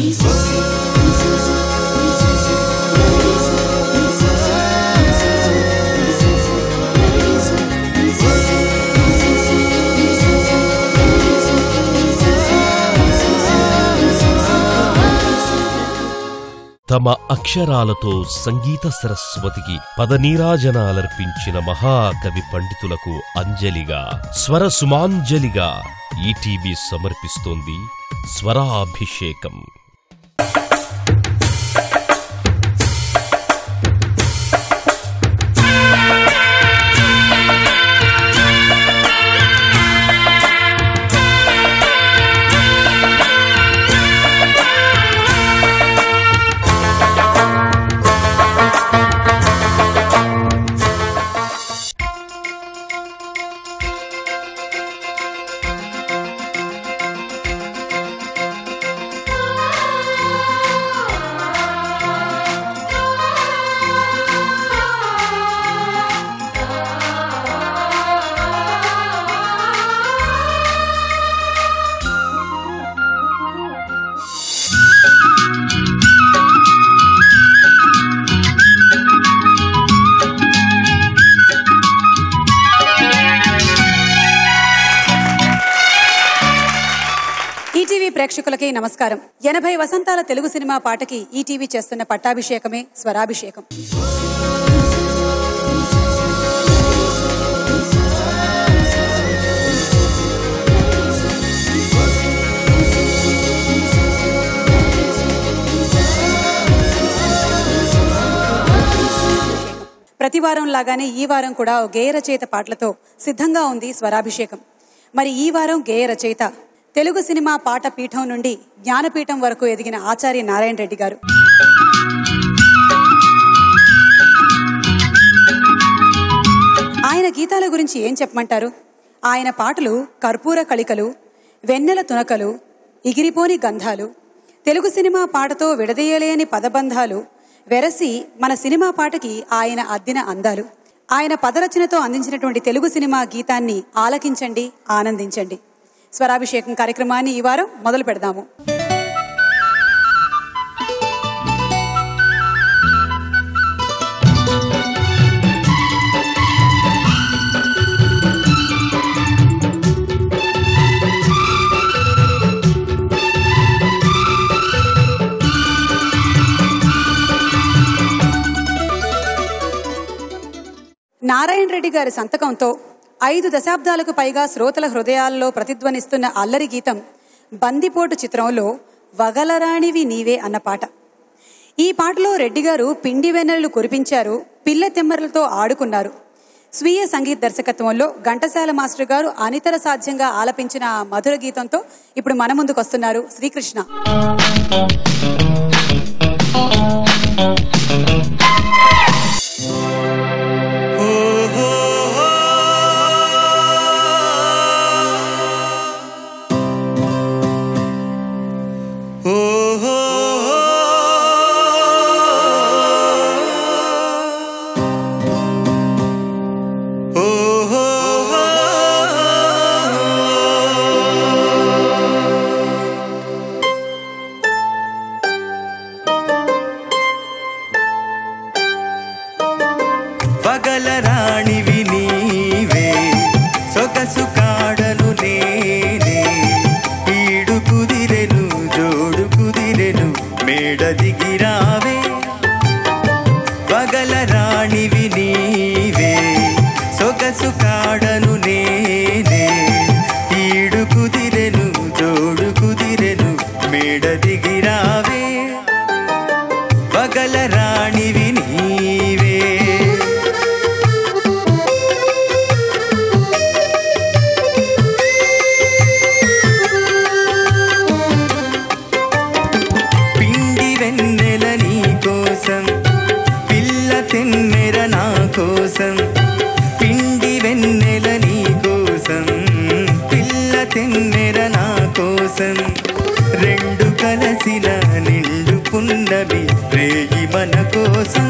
తమ అక్షరాలతో సంగీత సరస్వతికి పదనీరాజనాలర్పించిన మహాకవి పండితులకు అంజలిగా, స్వర సుమాంజలిగా ఈటీవీ సమర్పిస్తోంది స్వరాభిషేకం. ప్రేక్షకులకి నమస్కారం. 80 వసంతాల తెలుగు సినిమా పాటకి ఈటీవీ చేస్తున్న పట్టాభిషేకమే స్వరాభిషేకం. ప్రతి వారం లాగానే ఈ వారం కూడా గేయ రచయిత పాటలతో సిద్ధంగా ఉంది స్వరాభిషేకం. మరి ఈ వారం గేయ రచయిత తెలుగు సినిమా పాట పీఠం నుండి జ్ఞానపీఠం వరకు ఎదిగిన ఆచార్య నారాయణ రెడ్డి గారు. ఆయన గీతాల గురించి ఏం చెప్పమంటారు? ఆయన పాటలు కర్పూర కళికలు, వెన్నెల తునకలు, ఎగిరిపోని గంధాలు, తెలుగు సినిమా పాటతో విడదీయలేని పదబంధాలు వెరసి మన సినిమా పాటకి ఆయన అద్దిన అందాలు. ఆయన పదరచనతో అందించినటువంటి తెలుగు సినిమా గీతాన్ని ఆలకించండి, ఆనందించండి. స్వరాభిషేకం కార్యక్రమాన్ని ఈ వారం మొదలు పెడదాము. నారాయణ రెడ్డి గారి సంతకంతో 5 దశాబ్దాలకు పైగా శ్రోతల హృదయాల్లో ప్రతిధ్వనిస్తున్న అల్లరి గీతం బందిపోటు చిత్రంలో వగలరాణివి నీవే అన్న పాట. ఈ పాటలో రెడ్డి గారు పిండి వెన్నెలలు కురిపించారు, పిల్ల తెమ్మరలతో ఆడుకున్నారు. స్వీయ సంగీత దర్శకత్వంలో ఘంటసాల మాస్టర్ గారు అనితర సాధ్యంగా ఆలపించిన ఆ మధుర గీతంతో ఇప్పుడు మన ముందుకు వస్తున్నారు శ్రీకృష్ణ. వగలరాణివి నీవే సొగసు కాడను నేనే, ఈడు కుదిరెను జోడు కుదిరెను మేడ దిగిరావే. వగలరాణివి నీవే సొగసు కాడను నేనే, ఈడు కుదిరెను జోడు కుదిరెను మేడ దిగిరావే. వగలరాణివి నీవే. తెమ్మెర నా కోసం పిండి వెన్నెల నీ కోసం, పిల్ల తెమ్మెర నా కోసం, రెండు కలసిన నిండు పున్నమి రేగి మన కోసం.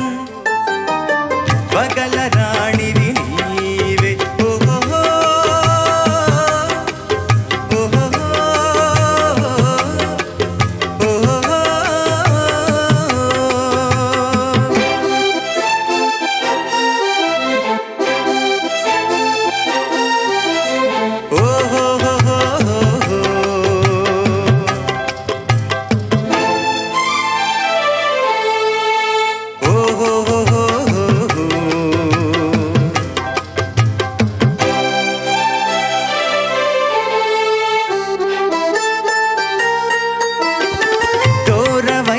వగలరాణివి నీవే. ఓహో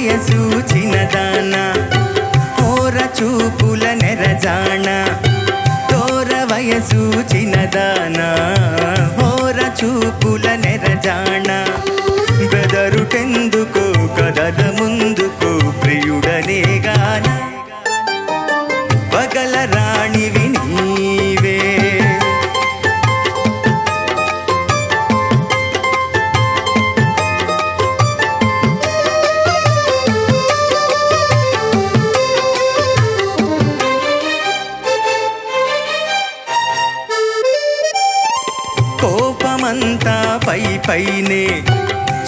వయసు చిన్నదాన ఓర చూపుల నెరజాణ తోర వయసు చిన్నదాన ఓర చూపుల నెరజాణ బెదరుటెందుకు కదల ముందుకు ప్రియుడనే గాన పగల రాణివి నీవే కోపమంతా పై పైనే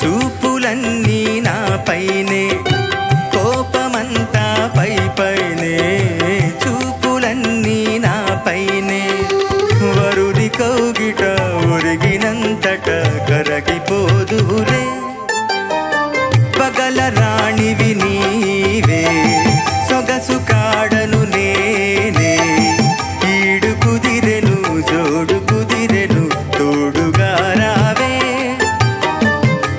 చూపులన్నీ నా పైనే కోపమంతా పై పైనే చూపులన్నీ నా పైనే వరుడి కౌగిట ఒరిగినంతట కరగిపోదులే పగల రాణివి నీవే సొగసు కాడను నేనే ఈడు కుదిరెను జోడు కుదిరెను తోడుగా రావే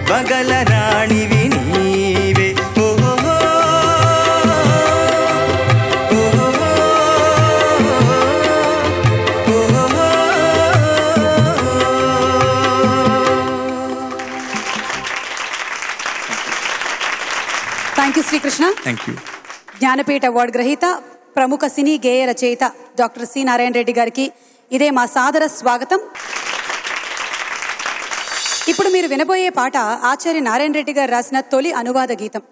పగల రాణివి నీవే ఓహో ఓహో ఓహో. Thank you Srikrishna. Thank you. Jnanpith award గ్రహీత ప్రముఖ సినీ గేయ రచయిత డాక్టర్ సి నారాయణ రెడ్డి గారికి ఇదే మా సాదర స్వాగతం. ఇప్పుడు మీరు వినబోయే పాట ఆచార్య నారాయణ రెడ్డి గారు రాసిన తొలి అనువాద గీతం.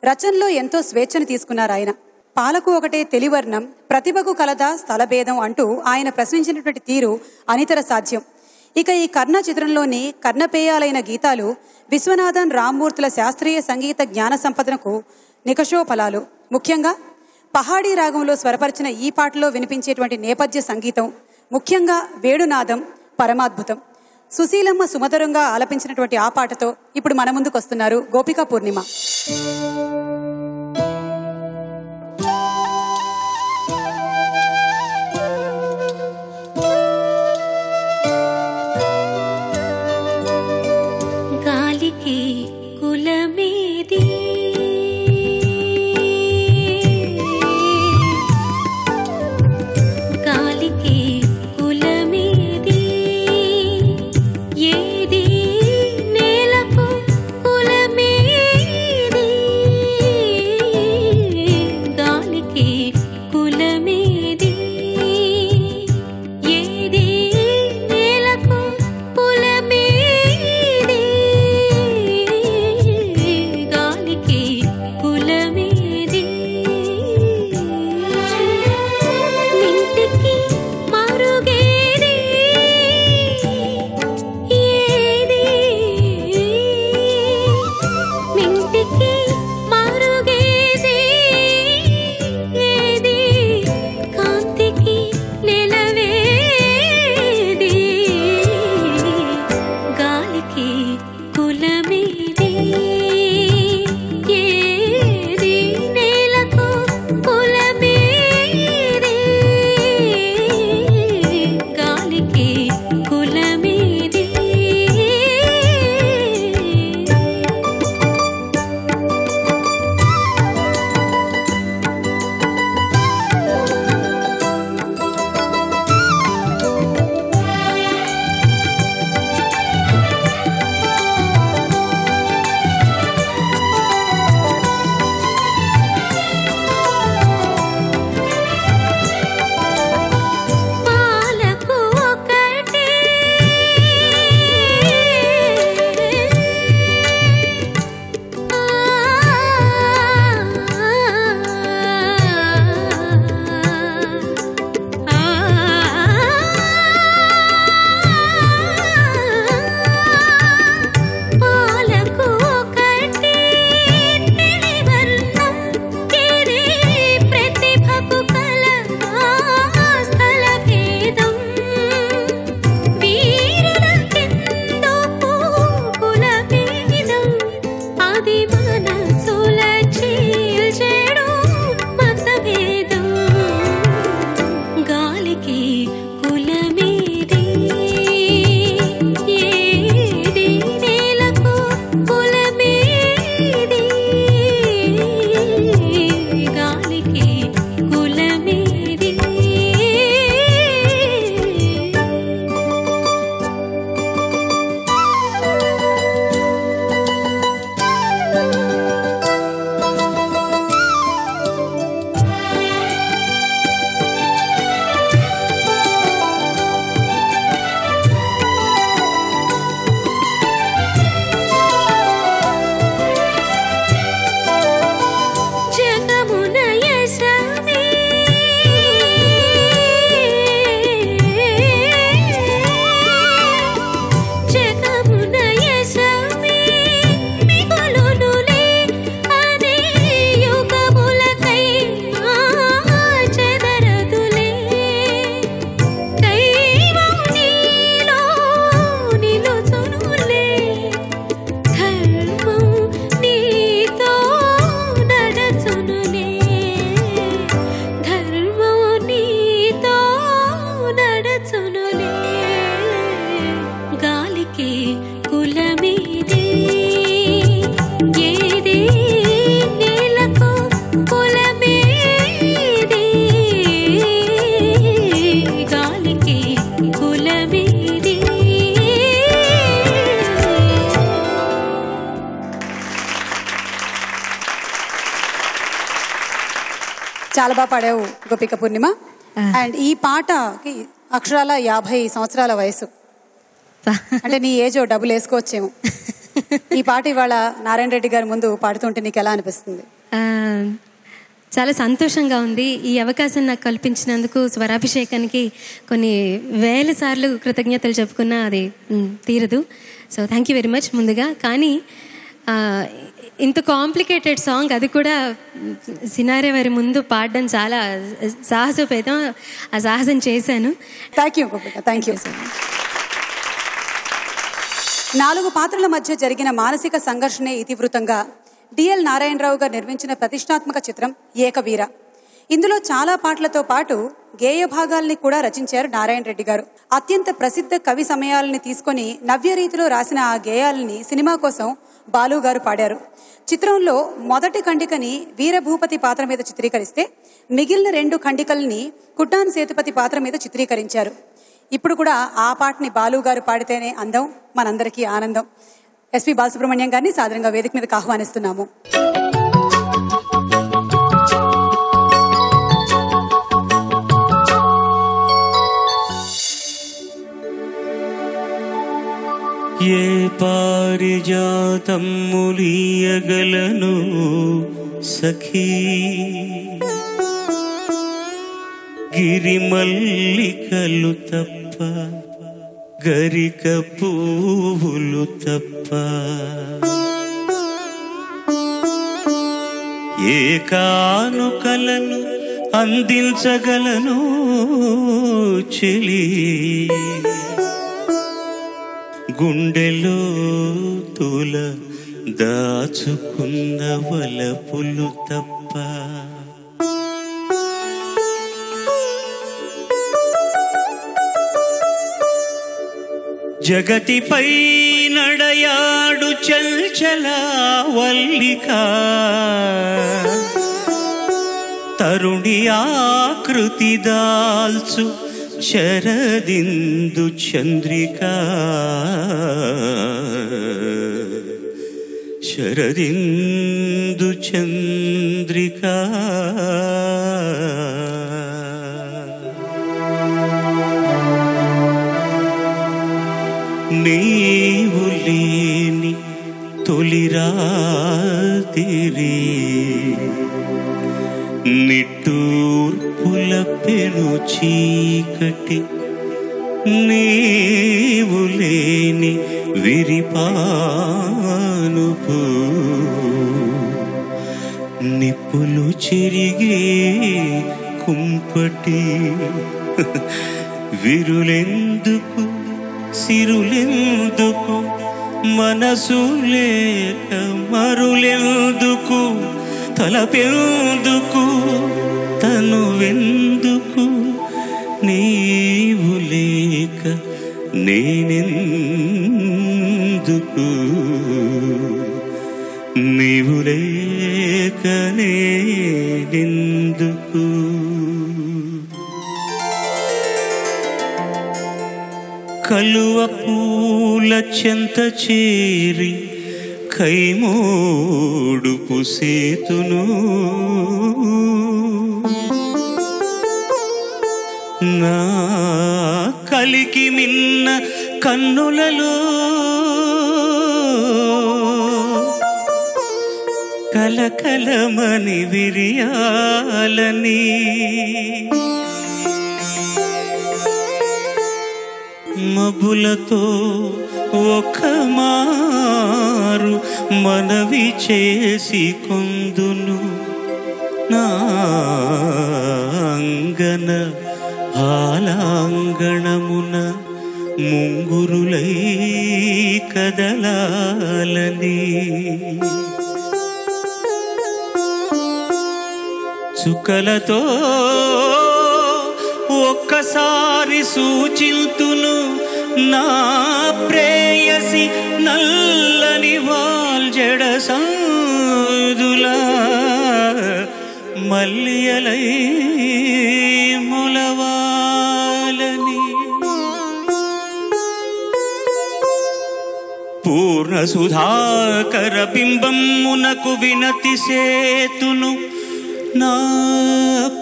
రచనలో ఎంతో స్వేచ్ఛను తీసుకున్నారు ఆయన. పాలకు ఒకటే తెలివర్ణం, ప్రతిభకు కలదా స్థలభేదం అంటూ ఆయన ప్రశ్నించినటువంటి తీరు అనితర సాధ్యం. ఇక ఈ కర్ణ చిత్రంలోని కర్ణపేయాలైన గీతాలు విశ్వనాథన్ రామ్మూర్తుల శాస్త్రీయ సంగీత జ్ఞాన సంపదనకు నికషోఫలాలు. ముఖ్యంగా పహాడీ రాగంలో స్వరపరిచిన ఈ పాటలో వినిపించేటువంటి నేపథ్య సంగీతం, ముఖ్యంగా వేణునాదం పరమాద్భుతం. సుశీలమ్మ సుమధురంగా ఆలపించినటువంటి ఆ పాటతో ఇప్పుడు మన ముందుకు వస్తున్నారు గోపికా పూర్ణిమ. గాలికి కులమేది గాలికి కులమేది ఏది నేలకు కులమేది గాలికి కులమేది ఏది నేలకు కులమేది చాలా బాగా పాడావు గోపిక పూర్ణిమ. అండ్ ఈ పాటకి అక్షరాల 50 సంవత్సరాల వయసు, అంటే నీ ఏజ్ డబ్బులు వేసుకోవచ్చేమో. ఈ పాట ఇవాళ నారాయణ రెడ్డి గారి ముందు పాడుతుంటే నీకు ఎలా అనిపిస్తుంది? చాలా సంతోషంగా ఉంది. ఈ అవకాశం నాకు కల్పించినందుకు స్వరాభిషేకానికి కొన్ని వేల సార్లు కృతజ్ఞతలు చెప్పుకున్నా అది తీరదు. So thank you very much ముందుగా. కానీ ఇంత కాంప్లికేటెడ్ సాంగ్, అది కూడా సినారే వారి ముందు పాడడం చాలా సాహసోపేతం. ఆ సాహసం చేశాను. Thank you Gopika, thank you. 4 పాత్రల మధ్య జరిగిన మానసిక సంఘర్షణే ఇతివృత్తంగా డిఎల్ నారాయణరావు గారు నిర్మించిన ప్రతిష్టాత్మక చిత్రం ఏకవీర. ఇందులో చాలా పాటలతో పాటు గేయ భాగాల్ని కూడా రచించారు నారాయణ రెడ్డి గారు. అత్యంత ప్రసిద్ధ కవి సమయాలని తీసుకొని నవ్య రీతిలో రాసిన ఆ గేయాలని సినిమా కోసం బాలు గారు పాడారు. చిత్రంలో మొదటి ఖండికని వీరభూపతి పాత్ర మీద చిత్రీకరిస్తే మిగిలిన 2 ఖండికల్ని కుట్టాన్ సేతుపతి పాత్ర మీద చిత్రీకరించారు. ఇప్పుడు కూడా ఆ పాటని బాలు గారు పాడితేనే అందం, మనందరికీ ఆనందం. ఎస్పి బాలసుబ్రహ్మణ్యం గారిని సాదరంగా వేదిక మీదకి ఆహ్వానిస్తున్నాము. ఏ పారిజాతమ్ములీయగలను సఖీ, గిరిమల్లికలు తప్ప గరిక పువ్వులు తప్ప, ఏ కానుకలను అందించగలను చెలి, గుండెలో తుల దాచుకున్న వలపులు తప్ప, జగతిపై నడయాడు చంచల వల్లిక, తరుణి ఆకృతి దాల్చు శరదిందు చంద్రిక, శరదిందు చంద్రిక, నీవు లేని తొలి రాత్రి, నిట్టూర్పుల పెను చీకటి, నీవు లేని విరిపానుపు, నిప్పులు చెరిగే కుంపటి, విరులెందుకు సిరులెందుకు, మనసు లేక మరులెందుకు, తలపెందుకు తనువెందుకు, నీవు లేక నేనెందుకు, నీవు లేక నేనెందుకు. కలువ పూల చెంత చేరి కైమోడుపు సేతును, నా కలికి మిన్న కన్నులలో కలకలమని విరియాలని, మబ్బులతో ఒక మారు మనవి చేసి కొందును, నా అంగన హాలాంగణమున ముంగురులై కదలాలని, చుక్కలతో ఒక్కసారి సూచింతును, నా ప్రేయసి నల్లని వాల్జడ సందులా మల్లియలై మొలవాలని, పూర్ణ సుధాకర బింబమునకు వినతి సేతును, నా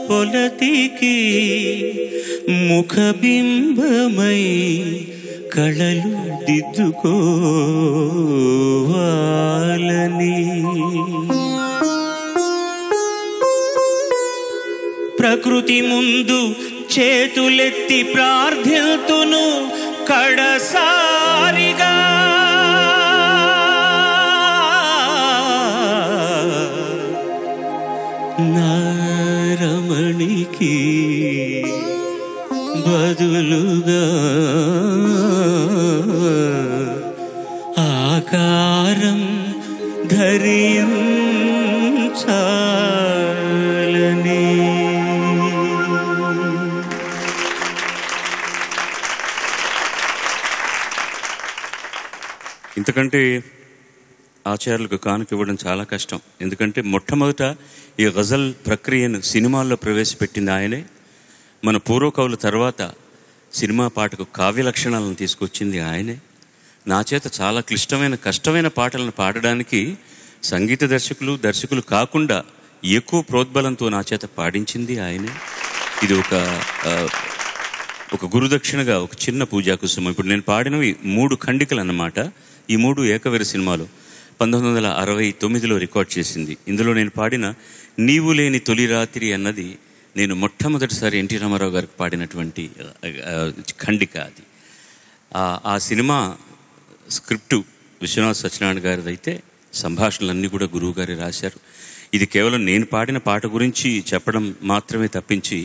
పొలతికి ముఖబింబమై కళలు దిద్దుకోవాలని ప్రకృతి ముందు చేతులెత్తి ప్రార్థిల్తును కడసారిగా నారమణికి బదులుగా ఆకారం ధరించాలని. ఇంతకంటే ఆచార్యులకు కానుక ఇవ్వడం చాలా కష్టం. ఎందుకంటే మొట్టమొదట ఈ గజల్ ప్రక్రియను సినిమాల్లో ప్రవేశపెట్టింది ఆయనే. మన పూర్వకవుల తర్వాత సినిమా పాటకు కావ్య లక్షణాలను తీసుకొచ్చింది ఆయనే. నా చేత చాలా క్లిష్టమైన కష్టమైన పాటలను పాడడానికి సంగీత దర్శకులు కాకుండా ఎక్కువ ప్రోద్బలంతో నా చేత పాడించింది ఆయనే. ఇది ఒక గురుదక్షిణగా ఒక చిన్న పూజా కుసుమం. ఇప్పుడు నేను పాడినవి 3 ఖండికలు అన్నమాట. ఈ 3 ఏకవీర సినిమాలు 1969లో రికార్డ్ చేసింది. ఇందులో నేను పాడిన నీవు లేని తొలి రాత్రి అన్నది నేను మొట్టమొదటిసారి ఎన్టీ రామారావు గారికి పాడినటువంటి ఖండిక. అది ఆ సినిమా స్క్రిప్టు విశ్వనాథ్ సత్యనారాయణ గారిది అయితే సంభాషణలన్నీ కూడా గురువు గారే రాశారు. ఇది కేవలం నేను పాడిన పాట గురించి చెప్పడం మాత్రమే తప్పించి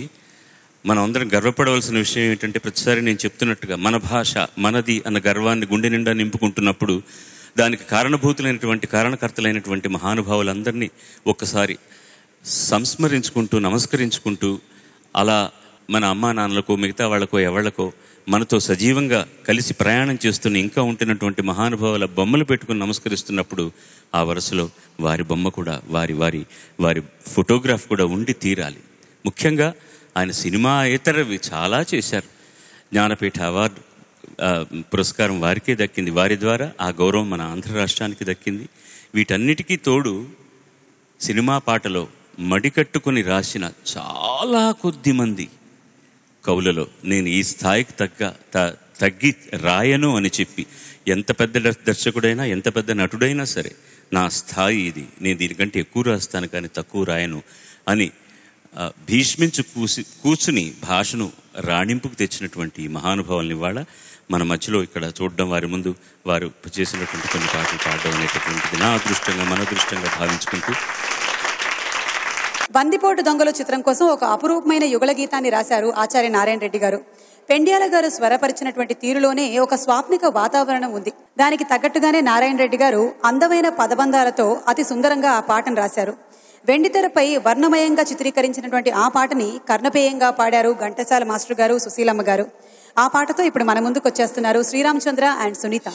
మనం అందరం గర్వపడవలసిన విషయం ఏంటంటే ప్రతిసారి నేను చెప్తున్నట్టుగా మన భాష మనది అన్న గర్వాన్ని గుండె నిండా నింపుకుంటున్నప్పుడు దానికి కారణభూతులైనటువంటి కారణకర్తలైనటువంటి మహానుభావులందరినీ ఒక్కసారి సంస్మరించుకుంటూ నమస్కరించుకుంటూ అలా మన అమ్మా నాన్నలకో మిగతా వాళ్లకో ఎవళ్లకో మనతో సజీవంగా కలిసి ప్రయాణం చేస్తున్న ఇంకా ఉంటున్నటువంటి మహానుభావుల బొమ్మలు పెట్టుకుని నమస్కరిస్తున్నప్పుడు ఆ వరుసలో వారి బొమ్మ కూడా వారి ఫోటోగ్రాఫ్ కూడా ఉండి తీరాలి. ముఖ్యంగా ఆయన సినిమాయేతరవి చాలా చేశారు. జ్ఞానపీఠ అవార్డు పురస్కారం వారికే దక్కింది. వారి ద్వారా ఆ గౌరవం మన ఆంధ్ర రాష్ట్రానికి దక్కింది. వీటన్నిటికీ తోడు సినిమా పాటలో మడికట్టుకుని రాసిన చాలా కొద్ది మంది కవులలో నేను ఈ స్థాయికి తగ్గి రాయను అని చెప్పి ఎంత పెద్ద దర్శకుడైనా ఎంత పెద్ద నటుడైనా సరే నా స్థాయి ఇది, నేను దీనికంటే ఎక్కువ రాస్తాను కానీ తక్కువ రాయను అని భీష్మించు కూర్చుని భాషను రాణింపుకు తెచ్చినటువంటి మహానుభావుల్ని ఇవాళ మన మధ్యలో ఇక్కడ చూడడం, వారి ముందు వారు చేసినటువంటి కొన్ని పాటలు పాడడం అనేటటువంటిది నా అదృష్టంగా మన అదృష్టంగా భావించుకుంటూ బందిపోటు దొంగలు చిత్రం కోసం ఒక అపురూపమైన యుగళ గీతాన్ని రాశారు ఆచార్య నారాయణ రెడ్డి గారు. పెండ్యాల గారు స్వరపరిచినటువంటి తీరులోనే ఒక స్వాప్నిక వాతావరణం ఉంది. దానికి తగ్గట్టుగానే నారాయణ రెడ్డి గారు అందమైన పదబంధాలతో అతి సుందరంగా ఆ పాటను రాశారు. వెండితెరపై వర్ణమయంగా చిత్రీకరించినటువంటి ఆ పాటని కర్ణపేయంగా పాడారు ఘంటసాల మాస్టర్ గారు, సుశీలమ్మ గారు. ఆ పాటతో ఇప్పుడు మన ముందుకు వచ్చేస్తున్నారు శ్రీరామచంద్ర అండ్ సునీత.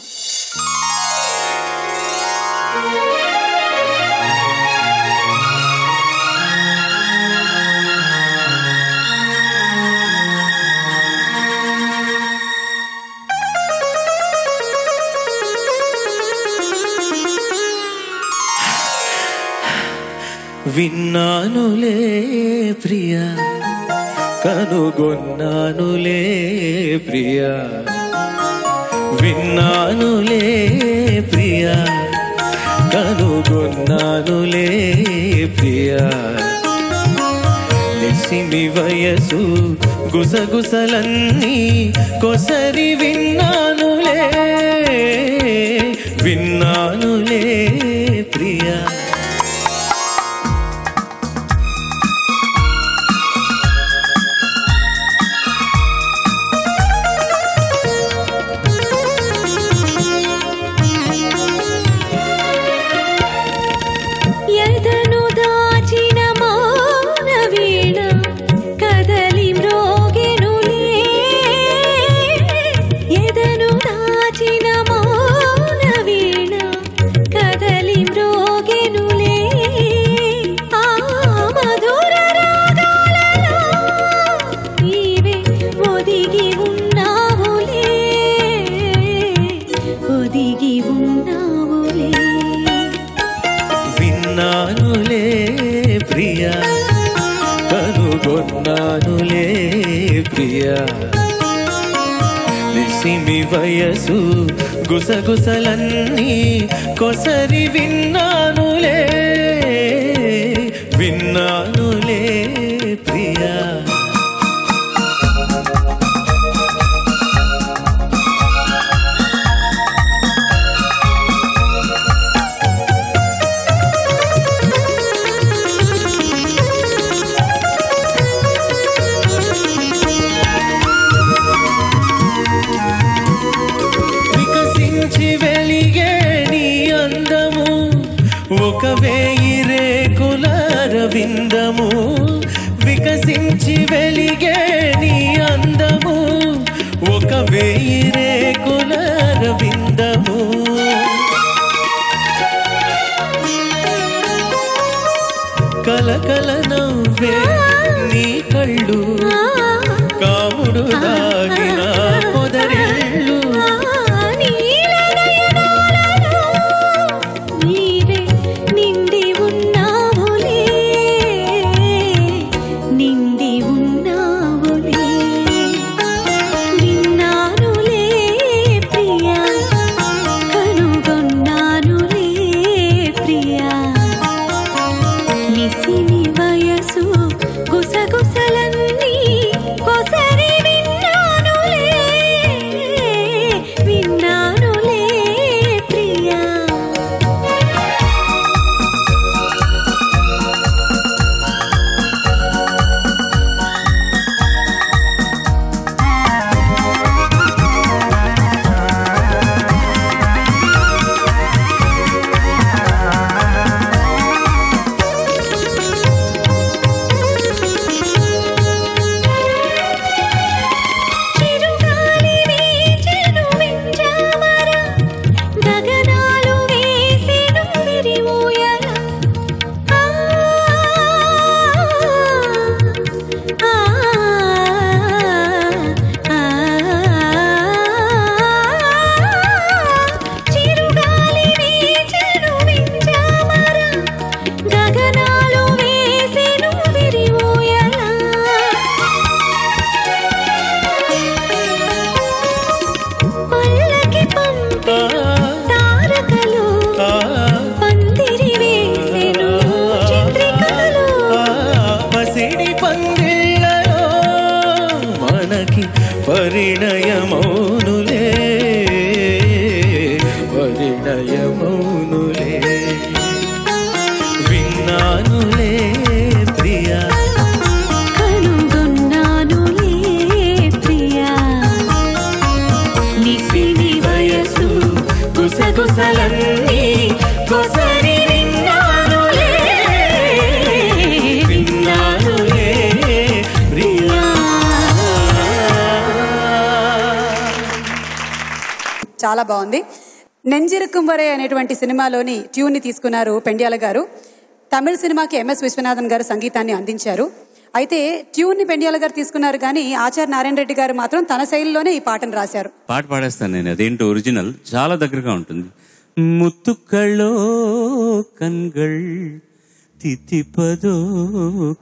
విన్నానులే ప్రియా, కనుగొన్నానులే ప్రియా, విన్నానులే ప్రియా, కనుగొన్నానులే ప్రియా, నిసిమి వయసు గుసగుసలన్నీ కొసరి విన్నానులే, విన్నానులే ప్రియా. విన్నానులే ప్రియా, కనుగొన్నానులే ప్రియా నిసిమి వయసు గుసగుసలన్నీ కొసరి విన్నానులే ప్రియా వెలిగే నీ అందము ఒక వేయి రేకుల రవిందము వికసించి వెలిగే నీ అందము ఒక వేయి రేకుల రవిందము కలకల నవ్వే నీ కళ్ళు కాముడు దాగిన పొదరిల్లు పరిణయమౌనులే విన్నానులే ప్రియా కనుగొన్నానులే ప్రియా నిసిని వయసు గుసగుసలన్నీ కొసరి విన్నానులే ప్రియా. చాలా బాగుంది. నెంజిరుక్కుం వరే అనేటువంటి సినిమాలోని ట్యూన్ని తీసుకున్నారు పెండ్యాల గారు. తమిళ సినిమాకి ఎంఎస్ విశ్వనాథన్ గారు సంగీతాన్ని అందించారు. అయితే ట్యూన్ని పెండ్యాల గారు తీసుకున్నారు కానీ ఆచార్య నారాయణ రెడ్డి గారు మాత్రం తన శైలిలోనే ఈ పాటను రాశారు. పాట పాడేస్తాను నేను. అదేంటో ఒరిజినల్ చాలా దగ్గరగా ఉంటుంది. ముత్తుకళ్ళో కన్గళ్ తితిపదో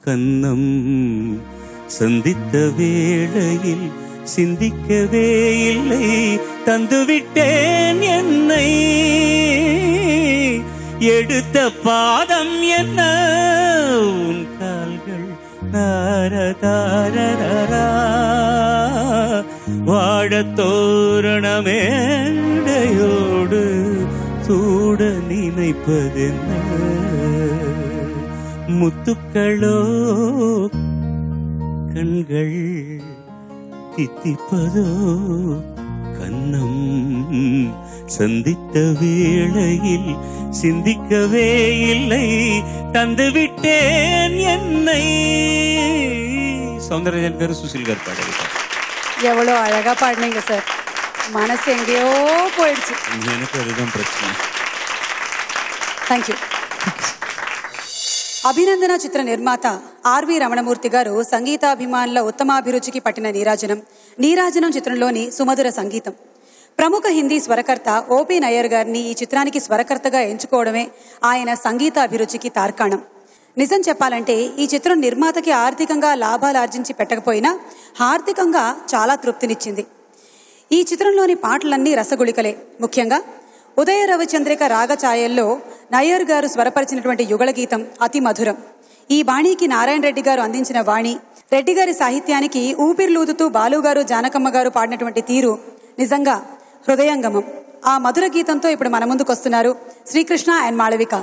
కన్నం சந்தித்த வேளையில் சிந்திக்கவே இல்லை தந்துவிட்டேன் என்னை எடுத்த பாதம் என்ன உன் கால்கள் நாரதாரரா வாழத் தோரணமேடையோடு சூட நினைப்பதென்ன முத்துக்களோ கண்கள் தித்திப்பதோ கண்ணம் சந்தித்த வேளையில் சிந்திக்கவே இல்லை தந்துவிட்டேன் என்னை. சௌந்தரராஜன் గారు సుశీల్ గారు పాడారు. எவ்வளோ அழகா பாடினீங்க சார். மனசு எங்கேயோ போயிடுச்சு. எனக்கு அதுதான் பிரச்சனை. Thank you. అభినందన చిత్ర నిర్మాత ఆర్వి రమణమూర్తి గారు సంగీతాభిమానుల ఉత్తమాభిరుచికి పట్టిన నీరాజనం చిత్రంలోని సుమధుర సంగీతం. ప్రముఖ హిందీ స్వరకర్త ఓపీ నయ్యర్ గారిని ఈ చిత్రానికి స్వరకర్తగా ఎంచుకోవడమే ఆయన సంగీత అభిరుచికి తార్కాణం. నిజం చెప్పాలంటే ఈ చిత్రం నిర్మాతకి ఆర్థికంగా లాభాలు ఆర్జించి పెట్టకపోయినా ఆర్థికంగా చాలా తృప్తినిచ్చింది. ఈ చిత్రంలోని పాటలన్నీ రసగుళికలే. ముఖ్యంగా ఉదయ రవిచంద్రిక రాగఛాయల్లో నయ్యర్ గారు స్వరపరిచినటువంటి యుగళ గీతం అతి మధురం. ఈ బాణీకి నారాయణ రెడ్డి గారు అందించిన వాణి, రెడ్డి గారి సాహిత్యానికి ఊపిరిలూదుతూ బాలుగారు జానకమ్మ గారు పాడినటువంటి తీరు నిజంగా హృదయంగమం. ఆ మధుర గీతంతో ఇప్పుడు మన ముందుకు వస్తున్నారు శ్రీకృష్ణ అండ్ మాళవిక.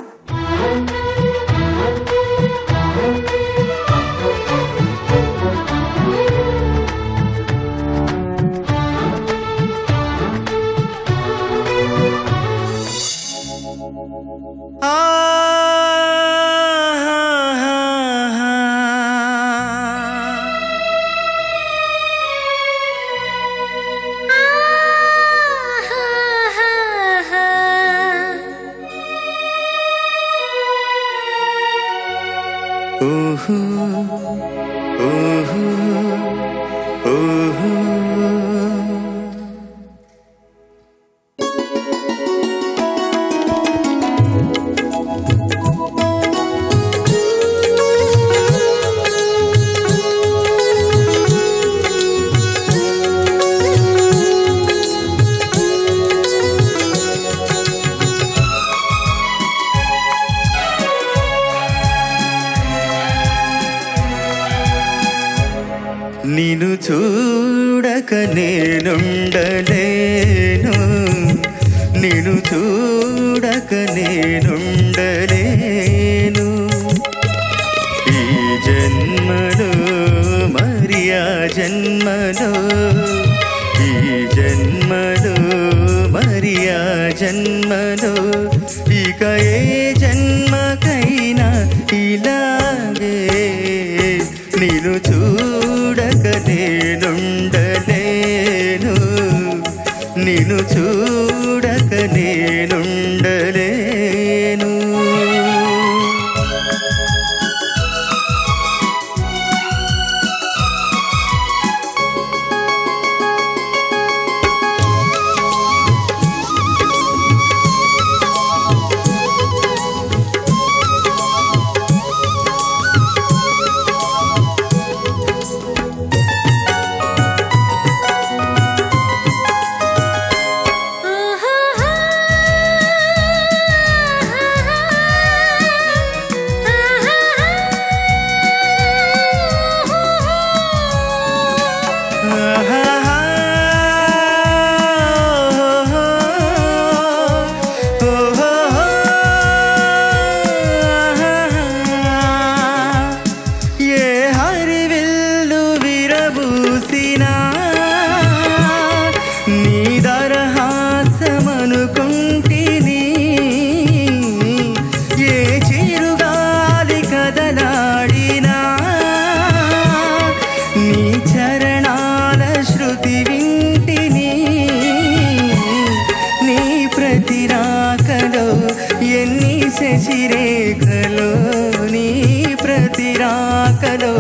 నిన్ను చూడక నేనుండలేను, నిన్ను చూడక నేనుండలేను. ఈ జన్మలో మరి ఆ జన్మలో, ఈ జన్మలో మరి ఆ జన్మలో, ఇక ఏ జన్మకైనా ఇలాగే నిన్ను చూడక నేనుండలేను, నిన్ను చూడక నేనుండలేను. శశిరేఖలో నీ ప్రతిరాకలో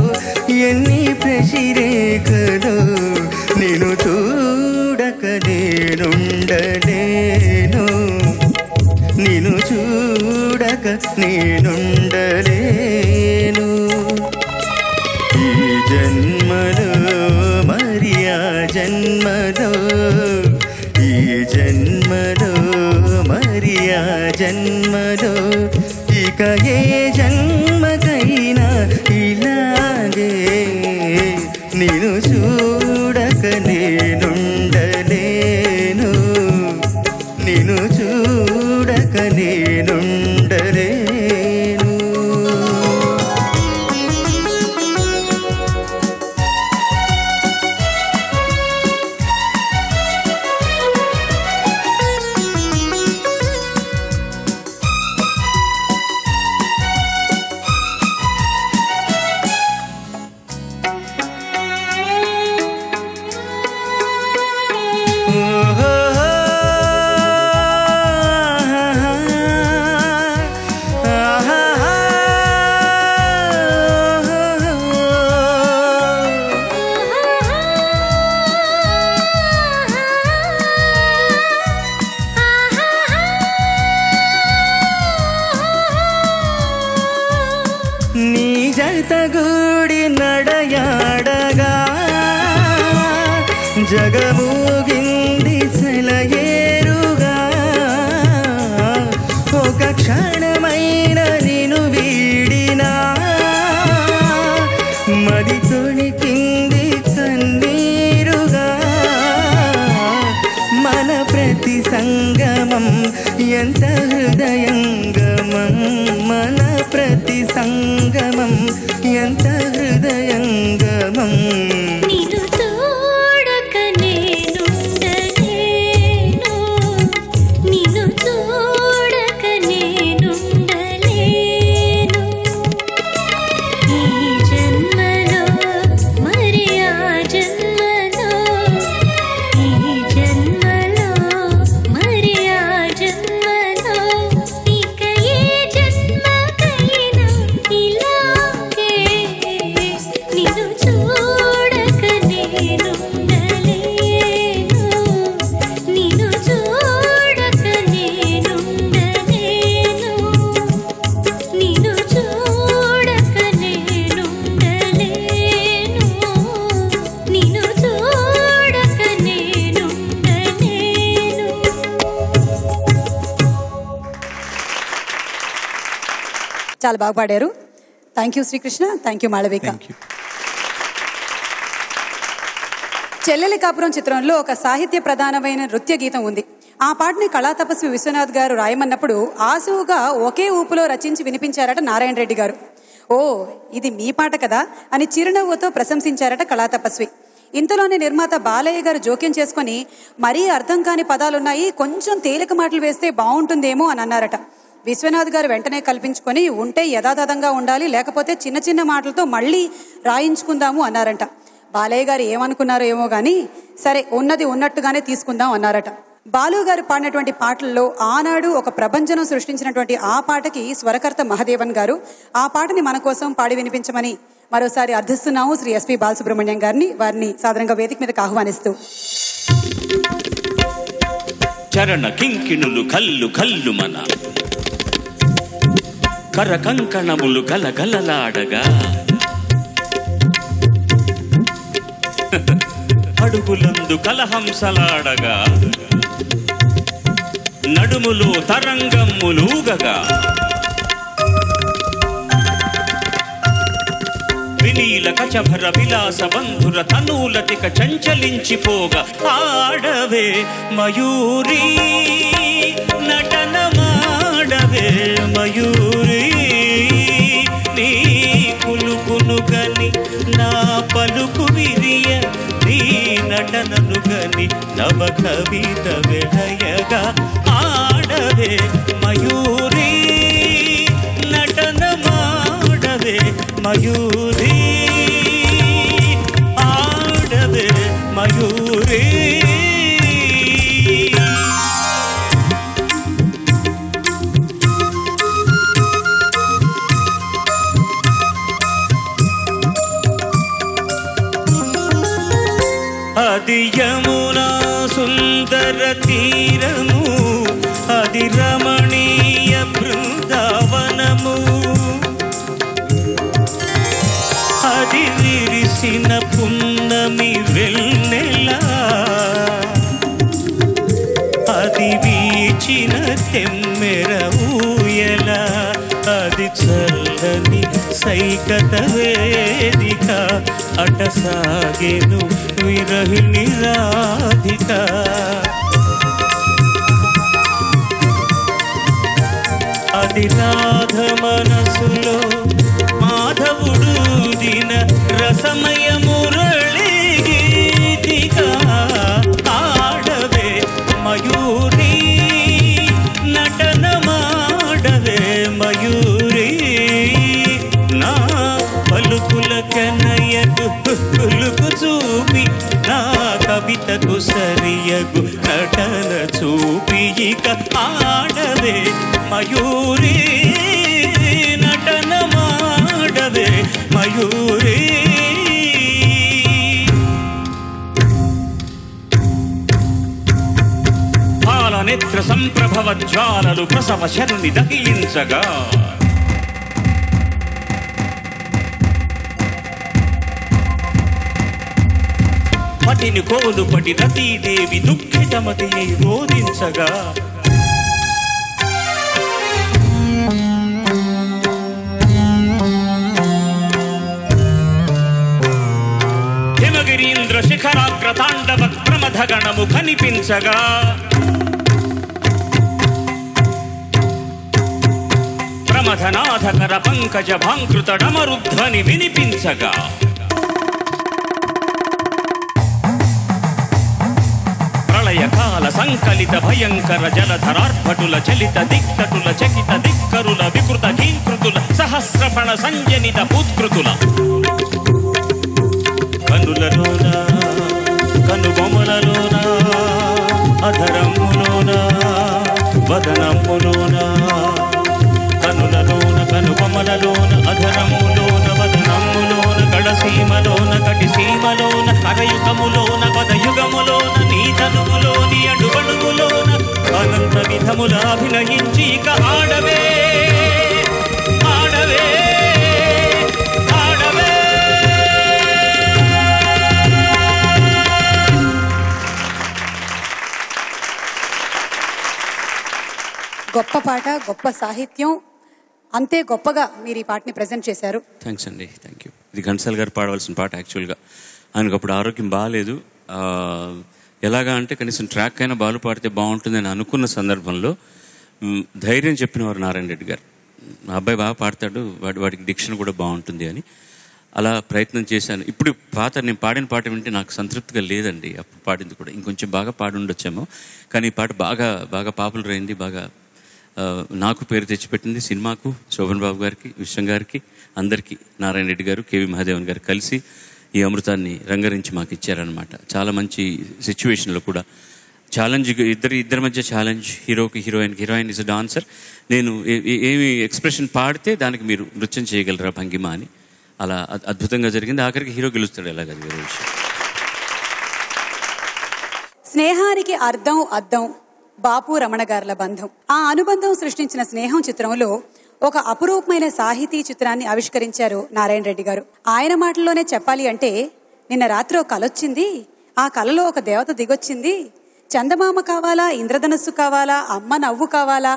ఎన్ని ప్రశిరేఖలో, నిన్ను చూడక నేనుండలేను, నిన్ను చూడక నేనుండలేను. ఈ జన్మలో మరి ఆ జన్మలో, ఈ జన్మలో మరి ఆ జన్మలో, ఇక ఏ జన్మకైనా ఇలాగే నిన్ను చూడక నేనుండలేను, నిన్ను చూడక నేనుండలేను. నీ జతగూడి నడయాడగా జగమూగింది సెలయేరుగా ఒక క్షణమైన నిను వీడినా మది తొణికింది కన్నీరుగా మన ప్రతి సంగమం ఎంత హృదయంగమం మన ప్రతి సంగమం ఎంత హృదయంగమం నిన్ను చూడక నేనుండలేను నిన్ను చూడక నేనుండలేను ఈ జన్మలో మరి ఆ జన్మలో ఈ జన్మలో మరి ఆ జన్మలో ఇక ఏ జన్మకైనా ఇలాగే నిన్ను చూడక నేనుండలేను నిన్ను చూడక నేనుండలేను నిన్ను చూడక నేనుండలేను నిన్ను చూడక నేనుండలేను. చాలా బాగా పాడారు. Thank you Srikrishna, thank you Malavika. Chelleli Kapuram చిత్రంలో ఒక సాహిత్య ప్రధానమైన నృత్య గీతం ఉంది. ఆ పాటని కళా తపస్వి విశ్వనాథ్ గారు రాయమన్నప్పుడు ఆసువుగా ఒకే ఊపులో రచించి వినిపించారట నారాయణ రెడ్డి గారు. ఓ, ఇది మీ పాట కదా అని చిరునవ్వుతో ప్రశంసించారట కళా తపస్వి. ఇంతలోనే నిర్మాత బాలయ్య గారు జోక్యం చేసుకుని మరీ అర్థం కాని పదాలున్నాయి, కొంచెం తేలిక మాటలు వేస్తే బాగుంటుందేమో అని అన్నారట. విశ్వనాథ్ గారు వెంటనే కల్పించుకొని ఉంటే యథాతథంగా ఉండాలి, లేకపోతే చిన్న చిన్న మాటలతో మళ్ళీ రాయించుకుందాము అన్నారంట. బాలయ్య గారు ఏమనుకున్నారో ఏమో గానీ సరే ఉన్నది ఉన్నట్టుగానే తీసుకుందాం అన్నారట. బాలు గారు పాడినటువంటి పాటల్లో ఆనాడు ఒక ప్రభంజనం సృష్టించినటువంటి ఆ పాటకి స్వరకర్త మహదేవన్ గారు ఆ పాటని మన కోసం పాడి వినిపించమని మరోసారి అర్థిస్తున్నాము శ్రీ ఎస్పి బాలసుబ్రహ్మణ్యం గారిని. వారిని సాధారణంగా వేదిక మీదకి ఆహ్వానిస్తూ. చరణ కింకిణులు కల్లు కల్లు మన కర కంకణములు గలగలలాడగా అడుగులందు కలహంసలాడగా నడుములు తరంగమ్ములూగగా వినీల కచభర విలాస బంధుర తనూలతిక చంచలించిపోగా ఆడవే మయూరీ నటనమాడవే మయూరీ నీ కులుకును గని నా పలుకు విరియ నీ నటనను గని నవ కవిత వెళయగా ఆడవే మయూరీ నటనమాడవే మయూరీ ఆడవే మయూరీ. అది యమునా సుందర తీరము, అది రమణీయ బృందావనము, అది విరిసిన పున్నమి వెన్నెల, అది వీచిన తెమ్మెర ఊయల, అది చల్లని సైకత వేదిక, అట సాగెను విరహిణి రాధిక. అది రాధ మనసులో మాధవుడు దిన రసమయ మురళి గీతిక. ఆడవే మయూరీ నటనమాడవే మయూరీ నా పలుకుల కనయగు పులుకు చూపి నా కవితకు సరియగు నటన చూపి ఇక ఆడవే మయూరీ నటనమాడవే మయూరీ. పాలనేత్ర సంప్రభవ జ్వాలలు ప్రసవ శరుని దహించగా పతిని కోలుపటి రతీదేవి దుఃఖితమతి రోధించగా హిమగిరీంద్ర శిఖరాగ్ర తాండవ ప్రమథగణము కనిపించగా ప్రమథనాథకర పంకజ భాంకృత డమరుధ్వని వినిపించగా ప్రళయకాల సంకలిత భయంకర జలధరార్భటుల చలిత దిక్తటుల చకిత దిక్కరుల వికృత ధీకృతుల సహస్రఫణ సంజనిత పూత్కృతుల కనులలోన కనుబొమలలోన అధరమ్ములోన వదనమ్ములోన కనులలోన కనుబొమలలోన అధరమ్ములోన వదనమ్ములోన కడసీమలోన కటిసీమలోన కరయుగములోన పదయుగములోన నీతనుములోని అడుగడుగులోన అనంత విధముల అభినయించి ఇక ఆడవే ఆడవే ఆడవే. గొప్ప పాట, గొప్ప సాహిత్యం, అంతే గొప్పగా మీరు ఈ పాటని ప్రజెంట్ చేశారు. థ్యాంక్స్ అండి, థ్యాంక్ యూ. ఇది ఘంటసాల గారు పాడవలసిన పాట. యాక్చువల్గా ఆయనకు అప్పుడు ఆరోగ్యం బాగాలేదు. ఎలాగా అంటే కనీసం ట్రాక్ అయినా బాలు పాడితే బాగుంటుంది అని అనుకున్న సందర్భంలో ధైర్యం చెప్పినవారు నారాయణ రెడ్డి గారు. మా అబ్బాయి బాగా పాడతాడు, వాడికి డిక్షన్ కూడా బాగుంటుంది అని అలా ప్రయత్నం చేశాను. ఇప్పుడు నేను పాడిన పాట వింటే నాకు సంతృప్తిగా లేదండి. అప్పుడు పాడింది కూడా ఇంకొంచెం బాగా పాడి ఉండొచ్చేమో, కానీ ఈ పాట బాగా బాగా పాపులర్ అయింది, బాగా నాకు పేరు తెచ్చిపెట్టింది. సినిమాకు, శోభన్ బాబు గారికి, విశ్వం గారికి, అందరికీ నారాయణ రెడ్డి గారు, కేవి మహాదేవన్ గారు కలిసి ఈ అమృతాన్ని రంగరించి మాకు ఇచ్చారనమాట. చాలా మంచి సిచ్యువేషన్లో కూడా ఛాలెంజ్, ఇద్దరి మధ్య ఛాలెంజ్, హీరోకి హీరోయిన్కి. హీరోయిన్ ఇస్ అ డాన్సర్, నేను ఏమి ఎక్స్ప్రెషన్ పాడితే దానికి మీరు నృత్యం చేయగలరా భంగిమ అని అలా అద్భుతంగా జరిగింది. ఆఖరికి హీరో గెలుస్తాడు. ఎలాగది వేరే విషయం. స్నేహానికి అర్థం అద్దం బాపు రమణ గారుల బంధం. ఆ అనుబంధం సృష్టించిన స్నేహం చిత్రంలో ఒక అపురూపమైన సాహితీ చిత్రాన్ని ఆవిష్కరించారు నారాయణ రెడ్డి గారు. ఆయన మాటల్లోనే చెప్పాలి అంటే, నిన్న రాత్రి ఒక కలొచ్చింది, ఆ కలలో ఒక దేవత దిగొచ్చింది, చందమామ కావాలా, ఇంద్రధనస్సు కావాలా, అమ్మ నవ్వు కావాలా,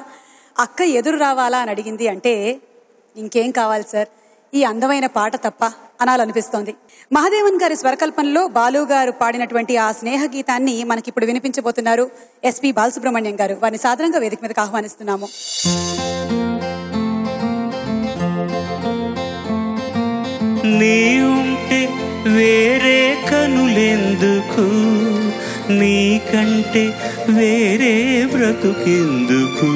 అక్క ఎదురు రావాలా అని అడిగింది. అంటే ఇంకేం కావాలి సార్, ఈ అందమైన పాట తప్ప అనాలనిపిస్తోంది. మహాదేవన్ గారి స్వరకల్పనలో బాలు గారు పాడినటువంటి ఆ స్నేహ గీతాన్ని మనకిప్పుడు వినిపించబోతున్నారు ఎస్పి బాలసుబ్రహ్మణ్యం గారు. వారిని సాదరంగా వేదిక మీదకి ఆహ్వానిస్తున్నాము. నీ ఉంటే వేరే కనులెందుకు, నీకంటే వేరే బ్రతుకెందుకు,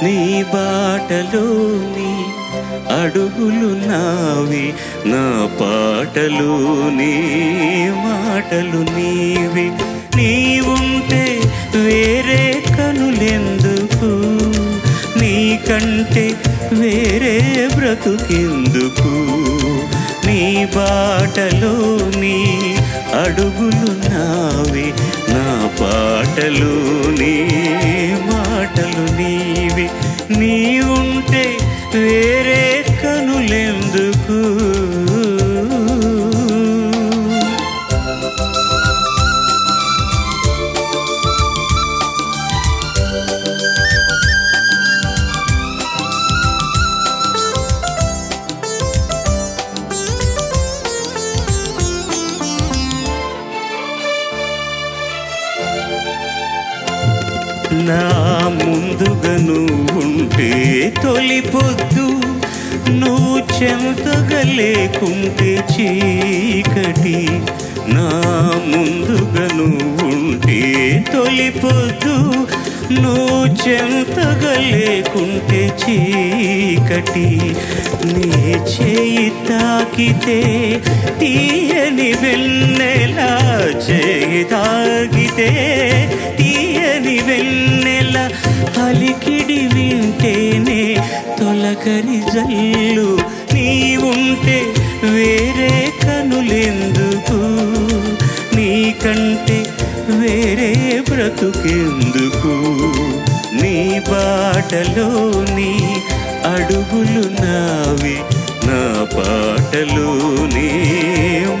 నీ బాటలోని అడుగులు నావి, నా పాటలు నీ మాటలు నీవి. నీ ఉంటే వేరే కనులెందుకు, నీకంటే వేరే బ్రతుకెందుకు, నీ బాటలోని అడుగులు నావి, నా పాటలు నీ మాటలు నీవి. నీ ఉంటే వేరే కనులెందుకు. నా ముందుగా నువ్వుంటే తొలి పొద్దు, నువ్వు చెమటగా లేకుంటే చీకటి. నా ముందుగా నువ్వుంటే తొలి పొద్దు, నువ్వు చెమటగా లేకుంటే చీకటి. నీ చేయి తాకితే తీయని వెన్నెలా, చేయి తాకితే తీయని వెన్నెల, అలికిడి వింటేనే తొలకరి జల్లు. నీ ఉంటే వేరే కనులెందుకు, నీకంటే వేరే బ్రతుకెందుకు, నీ బాటలోని అడుగులు నావి, నా పాటలు నీ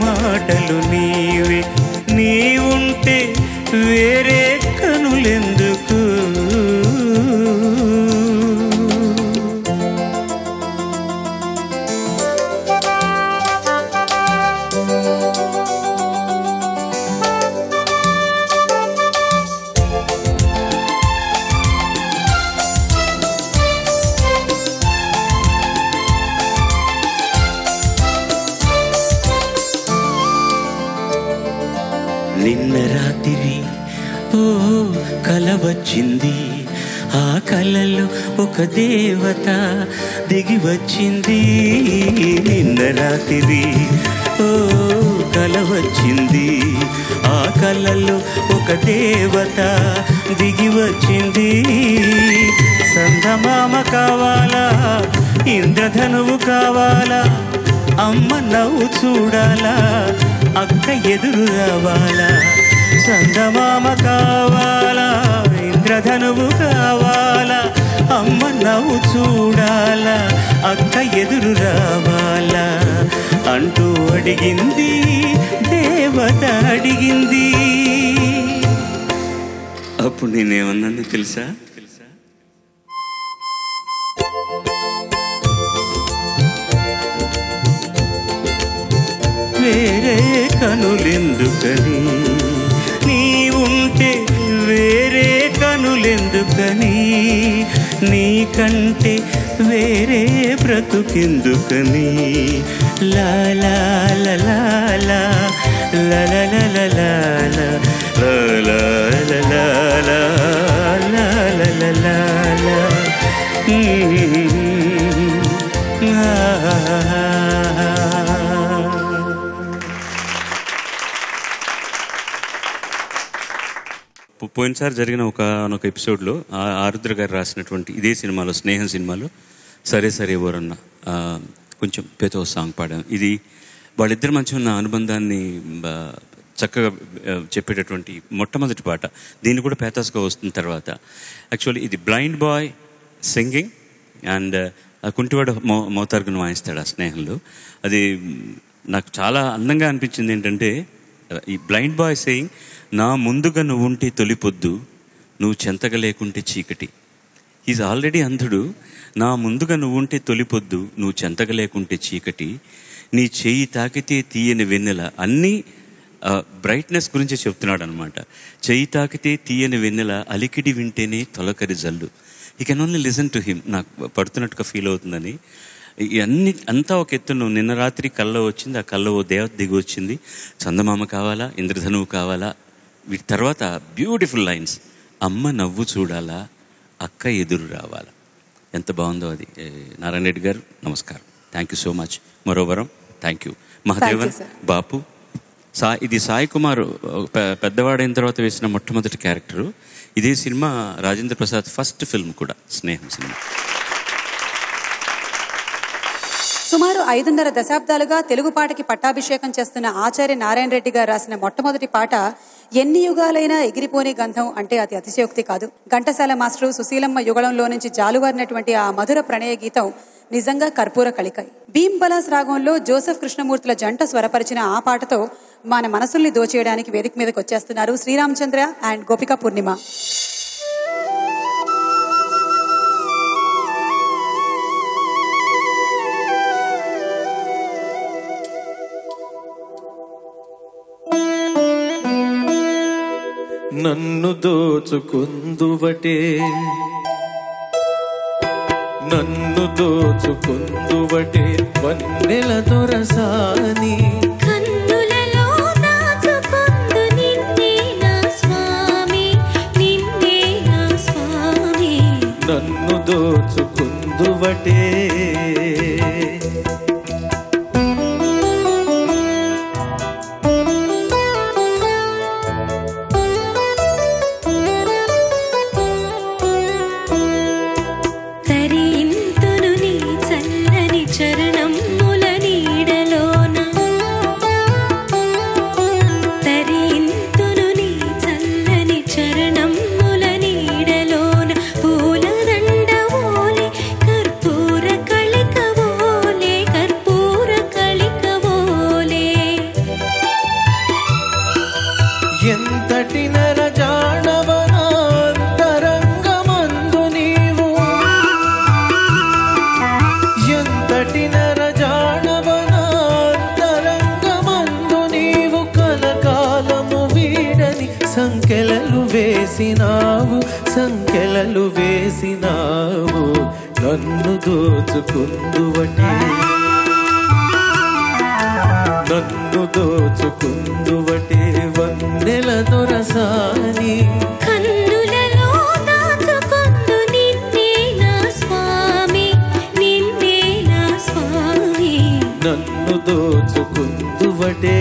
మాటలు నీవి. నీ నీ ఉంటే వేరే కనులెందుకు నిన్న రాత్రి ఓ కల వచ్చింది, ఆ కలలో ఒక దేవత దిగి వచ్చింది. నిన్న రాత్రి ఓ కల వచ్చింది, ఆ కలలో ఒక దేవత దిగి వచ్చింది. సందమామ కావాలా, ఇంద్రధనువు కావాలా, అమ్మ నవ్వు చూడాలా, అక్క ఎదురు రావాలా. చందమామ కావాలా, ఇంద్రధనువు కావాలా, అమ్మ నవ్వు చూడాలా, అక్క ఎదురు రావాలా అంటూ అడిగింది దేవత అడిగింది. అప్పుడు నేనేమన్నాను తెలుసా? వేరే కనులెందుకని, నీ ఉంటే వేరే కనులెందుకని, నీకంటే వేరే బ్రతుకెందుకని. లా లా లా లా లా లా లా లా లా లా లా లా లా లా లా లా లా. పోయినసారి జరిగిన ఒక ఎపిసోడ్లో ఆరుద్ర గారు రాసినటువంటి ఇదే సినిమాలో, స్నేహం సినిమాలో సరే సరే ఓరన్న కొంచెం పేతో సాంగ్ పాడాను. ఇది వాళ్ళిద్దరి మధ్య ఉన్న అనుబంధాన్ని చక్కగా చెప్పేటటువంటి మొట్టమొదటి పాట. దీన్ని కూడా పేతాస్గా వస్తున్న తర్వాత యాక్చువల్లీ ఇది బ్లైండ్ బాయ్ సింగింగ్ అండ్ కుంటివాడ మోతార్గును వాయిస్తాడు ఆ స్నేహంలో. అది నాకు చాలా అందంగా అనిపించింది. ఏంటంటే ఈ బ్లైండ్ బాయ్ సేయింగ్, నా ముందుగా నువ్వు ఉంటే తొలిపొద్దు, నువ్వు చెంతగా లేకుంటే చీకటి. ఈజ్ ఆల్రెడీ అంధుడు. నా ముందుగా నువ్వు ఉంటే తొలిపొద్దు, నువ్వు చెంతగా లేకుంటే చీకటి, నీ చేయి తాకితే తీయని వెన్నెల. అన్నీ బ్రైట్నెస్ గురించి చెప్తున్నాడు అనమాట. చేయి తాకితే తీయని వెన్నెల, అలికిడి వింటేనే తొలకరి జల్లు. You can only listen to him. నాకు పడుతున్నట్టుగా ఫీల్ అవుతుందని. ఇవన్నీ అంతా ఒక ఎత్తును. నిన్న రాత్రి కల్లో వచ్చింది, ఆ కల్లో ఓ దేవత దిగి వచ్చింది. చందమామ కావాలా, ఇంద్రధనువు కావాలా. వీటి తర్వాత బ్యూటిఫుల్ లైన్స్, అమ్మ నవ్వు చూడాలా, అక్క ఎదురు రావాలా. ఎంత బాగుందో అది. నారాయణ రెడ్డి గారు నమస్కారం, థ్యాంక్ యూ సో మచ్. మరో వరం, థ్యాంక్ యూ. మహాదేవన్ బాపు ఇది సాయి కుమార్ పెద్దవాడైన తర్వాత వేసిన మొట్టమొదటి క్యారెక్టరు. ఇదే cinema Rajendra Prasad first film కూడా, స్నేహం సినిమా. సుమారు 5.5 దశాబ్దాలుగా తెలుగు పాటకి పట్టాభిషేకం చేస్తున్న ఆచార్య నారాయణ రెడ్డి గారు రాసిన మొట్టమొదటి పాట ఎన్ని యుగాలైనా ఎగిరిపోని గంధం అంటే అది అతిశయోక్తి కాదు. ఘంటసాల మాస్టరు సుశీలమ్మ యుగళంలో నుంచి జాలువారినటువంటి ఆ మధుర ప్రణయ గీతం నిజంగా కర్పూర కళిక. భీమ్ బలాస్ రాగంలో జోసెఫ్ కృష్ణమూర్తుల జంట స్వరపరిచిన ఆ పాటతో మన మనసుల్ని దోచేయడానికి వేదిక మీదకి వచ్చేస్తున్నారు శ్రీరామచంద్ర అండ్ గోపికా పూర్ణిమ. నన్ను దోచుకుందువటే, నన్ను దోచుకుందువటే వన్నెల దొరసాని, కన్నులలో దాచుకుందు నిన్నే నా స్వామి, నిన్నే నా స్వామి. నన్ను దోచుకుందువటే. తరింతును నీ చల్లని చరణముల నీడలోన, తరింతును నీ చల్లని చరణముల నీడలోన, పూలదండ ఓలే కర్పూర కళిక ఓలే, కర్పూర కళిక ఓలే. సంకెలలు వేసినావు సంకెలలు వేసినావు నన్ను దోచుకుందువటే నన్ను దోచుకుందువటే వన్నెల దొరసాని కన్నులలో దాచుకొందు నిన్నే నా స్వామి నిన్నే నా స్వామి నన్ను దోచుకుందువటే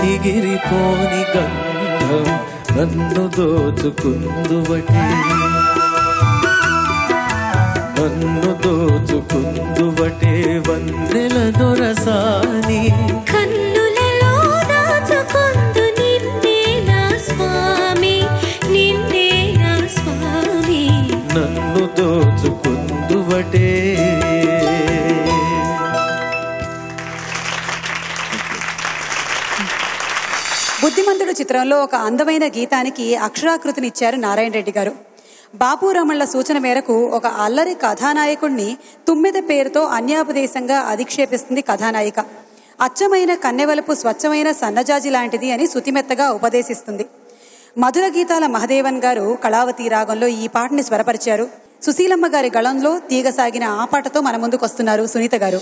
ఎగిరిపోని గంధం నన్ను దోచుకుందువటే నన్ను దోచుకుందువటే వన్నెల దొరసాని కన్నులలో దాచుకొందు నిన్నే నా స్వామి నిన్నే నా స్వామి నన్ను దోచుకుందువటే బుద్ధిమంతుడు చిత్రంలో ఒక అందమైన గీతానికి అక్షరాకృతినిచ్చారు నారాయణ రెడ్డి గారు. బాపు రమణల సూచన మేరకు ఒక అల్లరి కథానాయకుడిని తుమ్మెద పేరుతో అన్యాపదేశంగా అధిక్షేపిస్తుంది కథానాయిక. అచ్చమైన కన్నెవలపు స్వచ్ఛమైన సన్నజాజి లాంటిది అని శుతిమెత్తగా ఉపదేశిస్తుంది. మధుర గీతాల మహదేవన్ గారు కళావతి రాగంలో ఈ పాటని స్వరపరిచారు. సుశీలమ్మ గారి గళంలో తీగసాగిన ఆ పాటతో మన ముందుకొస్తున్నారు సునీత గారు.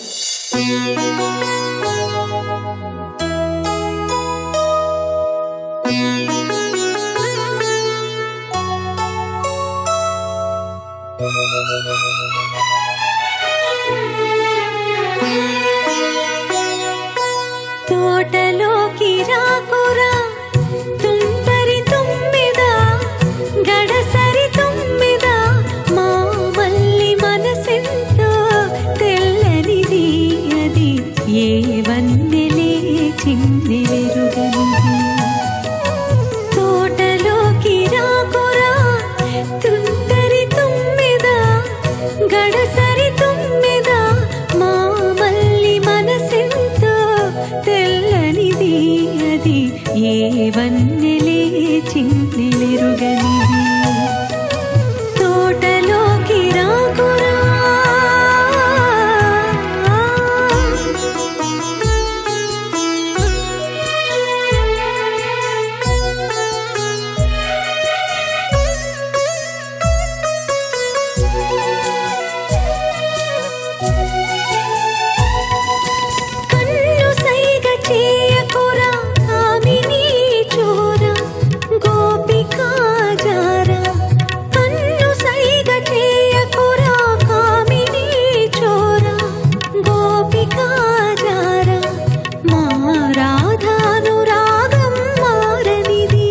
తోటలోకి రాకురా తుంటరి తుమ్మిదా గడసరి తుమ్మిదా మా మల్లి మనసెంతో తెల్లనిది అది ఏ వన్నెలే చిన్ని వెరుగనిది తోటలోకి రాకురా తుంటరి తుమ్మిదా గడసరి తుమ్మిదా మా మల్లి మనసెంతో తెల్లనిది అది ఏ వన్నెలే చిన్నెలెరుగనిది తోటలోకి రాకురా కన్ను సైగ చేయకురా కామిని చోర గోపికా జారా కన్ను సైగ చేయకురా కామిని చోర గోపికా జారా మా రాధానురాగం మారనిది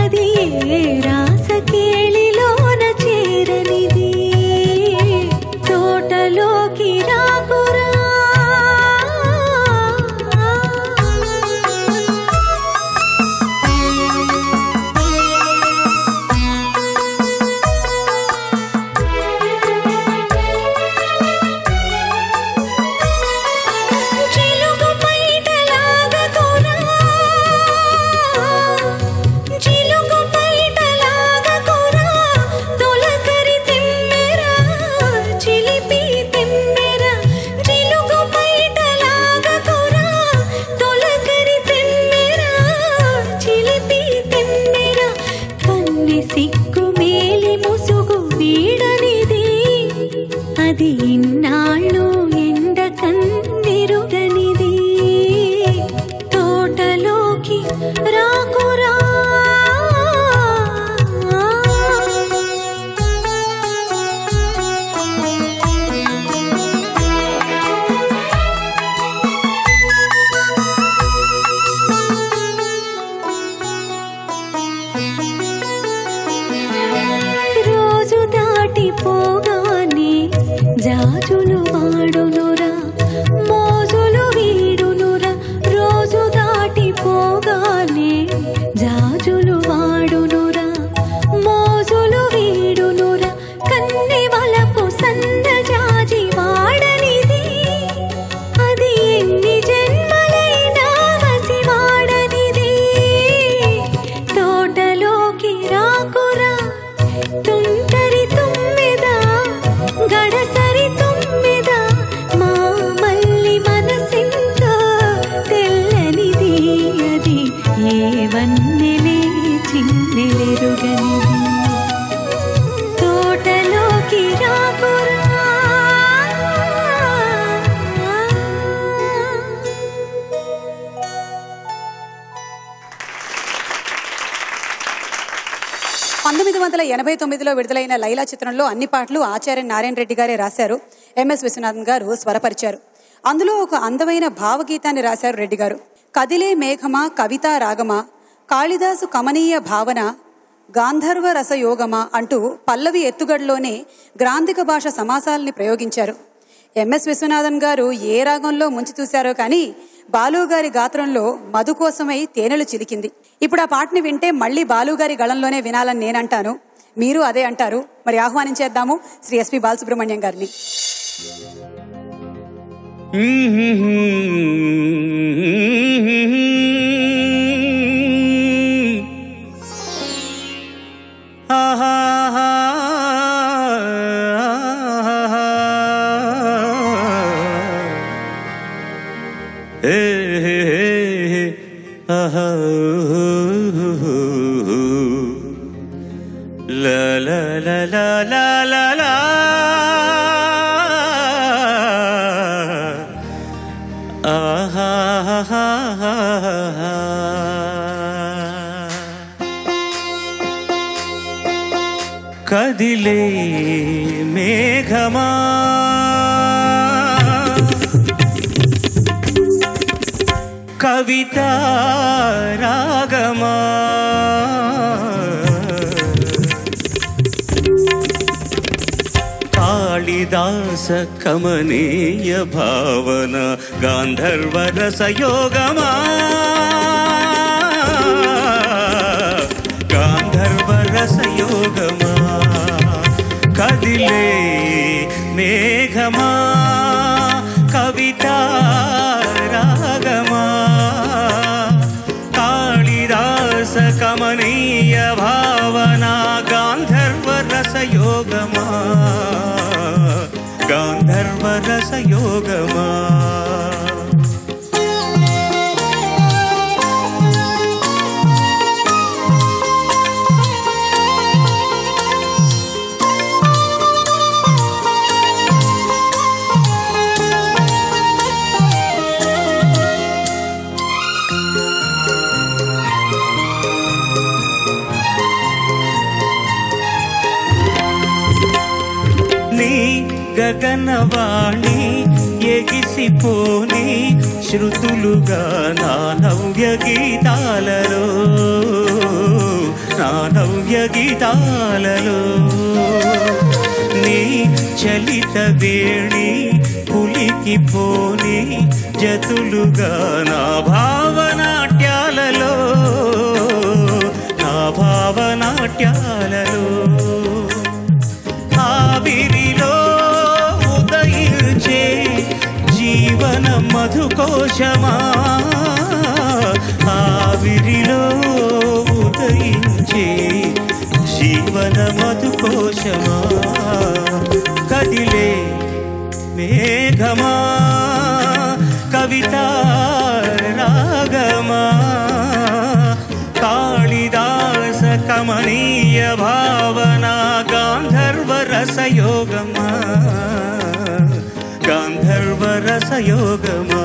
అది ఏ రాసకేళిలోన చేరనిది తోటలోకి రాకురా చిలుకు పైటలాగకురా చిలుకు పైటలాగకురా తొలకరి తిమ్మెరా చిలిపి తిమ్మెరా చిలుకు పైటలాగకురా తొలకరి తిమ్మెరా చిలిపి తిమ్మెరా కన్నె సిగ్గు మేలి ముసుగు వీడనిది అది ఇన్నాళ్ళు ఎండ కన్నెరుగనిది తోటలోకి రాకు 1989లో విడుదలైన లైలా చిత్రంలో అన్ని పాటలు ఆచార్య నారాయణ రెడ్డి గారే రాశారు. ఎంఎస్ విశ్వనాథన్ గారు స్వరపరిచారు. అందులో ఒక అందమైన భావగీతాన్ని రాశారు రెడ్డి గారు. కదిలే మేఘమా కవితా రాగమా, కాళిదాసు కమనీయ భావన, గాంధర్వ రసయోగమా అంటూ పల్లవి ఎత్తుగడలోనే గ్రాంధిక భాష సమాసాలని ప్రయోగించారు. ఎంఎస్ విశ్వనాథన్ గారు ఏ రాగంలో ముంచి చూశారో కానీ బాలుగారి గాత్రంలో మధు కోసమై తేనెలు చిలికింది. ఇప్పుడు ఆ పాటని వింటే మళ్ళీ బాలుగారి గళంలోనే వినాలని నేనంటాను, మీరు అదే అంటారు. మరి ఆహ్వానించేద్దాము శ్రీ ఎస్పి బాలసుబ్రహ్మణ్యం గారిని. కదిలే మేఘమా కవితా రాగమా, కాళిదాస కమనీయ భావన, గాంధర్వ రసయోగమా, గాంధర్వ రసయోగమా. కదిలే మేఘమా కవితా రాగమా, కాళిదాస కమనీయ భావన, గాంధర్వ రసయోగమా, గాంధర్వ రసయోగమా. గగనవాణి ఎగిసిపోని శృతులుగా నా నవ్య గీతాలలో, నా నవ్య గీతాలలో, నీ చలిత వేణి పులికిపోని జతులుగా నా భావనాట్యాలలో, నా భావనాట్యాలలో. ఆవిరిలో ఉదయించే జీవన మధుకోశమా, ఆవిరిలో ఉదయించే జీవన మధుకోశమా. కదిలే మేఘమా కవితా రాగమా, కాళిదాస కమనీయ భావన, గాంధర్వ రసయోగమా, గాంధర్వ రసయోగమా.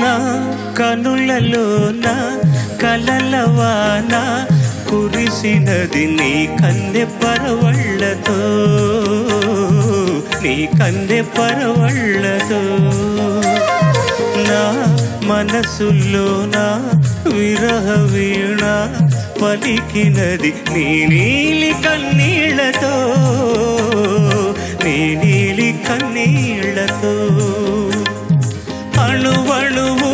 నా కనులలోన కలలవాన కురిసినది నీ కందె పరవళ్ళతో, నీ కందె పరవళ్ళతో. నా మనసులోన విరహ వీణ పలికినది నీ నీలి కన్నీళ్లతో, నీ నీలి కన్నీళ్లతో. అణువణువు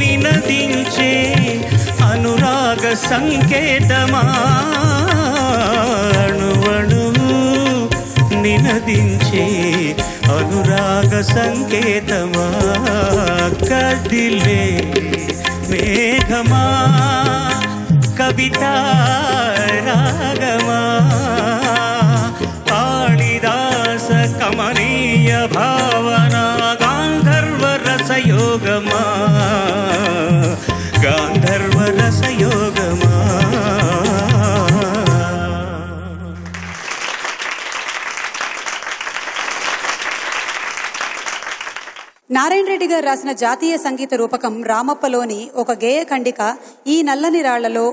నినదించే అనురాగ సంకేతమా, అణువణువు నినదించే అనురాగ సంకేతమా. కదిలే మేఘమా కవితా రాగమా కాళిదాస కమనీయ భావన గాంధర్వ రసయోగమా గాంధర్వ రసయోగమా. నారాయణ రెడ్డి గారు రాసిన జాతీయ సంగీత రూపకం రామప్పలోని ఒక గేయ ఖండిక ఈ నల్లని రాళ్లలో